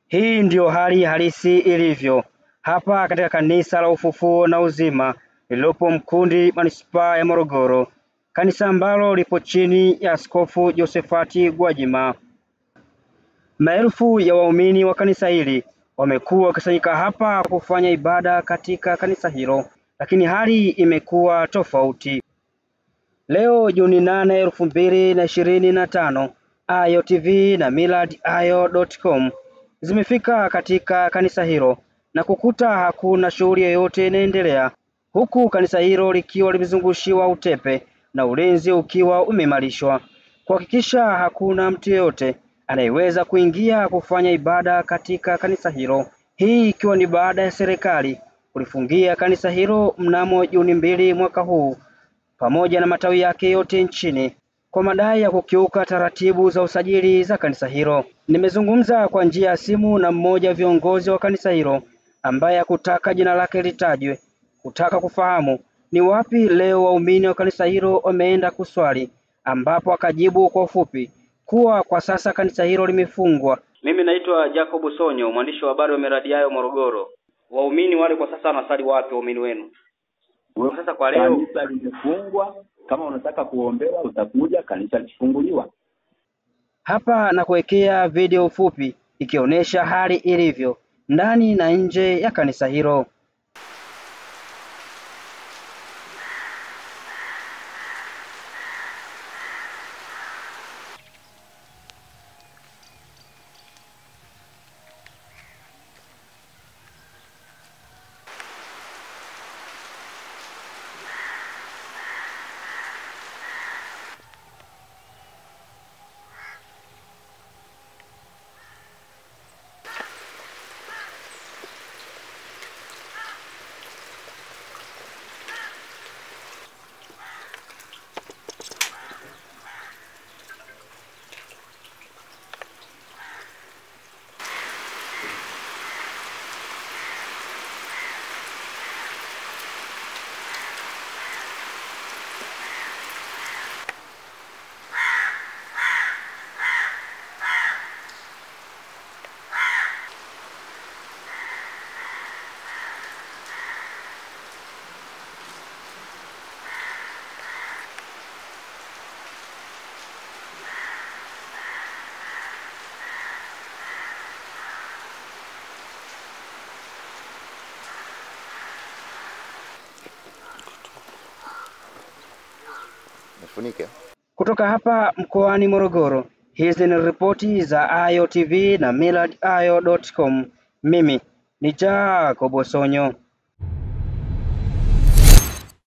Hii ndiyo hali halisi ilivyo hapa katika kanisa la Ufufuo na Uzima lililopo Mkundi, manispaa ya Morogoro, kanisa ambalo lipo chini ya Askofu Josephat Gwajima. Maelfu ya waumini wa kanisa hili wamekuwa wakisanyika hapa kufanya ibada katika kanisa hilo, lakini hali imekuwa tofauti. Leo Juni 8, 2025, Ayo TV na millardayo.com zimefika katika kanisa hilo na kukuta hakuna shughuli yoyote inaendelea, huku kanisa hilo likiwa limezungushiwa utepe na ulinzi ukiwa umeimarishwa kuhakikisha hakuna mtu yeyote anayeweza kuingia kufanya ibada katika kanisa hilo. Hii ikiwa ni baada ya serikali kulifungia kanisa hilo mnamo Juni 2 mwaka huu pamoja na matawi yake yote nchini kwa madai ya kukiuka taratibu za usajili za kanisa hilo. Nimezungumza kwa njia ya simu na mmoja wa viongozi wa kanisa hilo ambaye hakutaka jina lake litajwe, kutaka kufahamu ni wapi leo waumini wa kanisa hilo wameenda kuswali, ambapo akajibu kwa ufupi kuwa kwa sasa kanisa hilo limefungwa. Mimi naitwa Jacob Sonyo, mwandishi wa habari wa Miradi Yayo Morogoro. Waumini wale kwa sasa wanasali wapi waumini wenu? Sasa kwa leo kanisa limefungwa, kama unataka kuombewa utakuja, kanisa lifunguliwa. Hapa na kuwekea video fupi ikionyesha hali ilivyo ndani na nje ya kanisa hilo. Kutoka hapa mkoani Morogoro, hizi ni ripoti za Ayo TV na millardayo.com. Mimi ni Jacob Sonyo.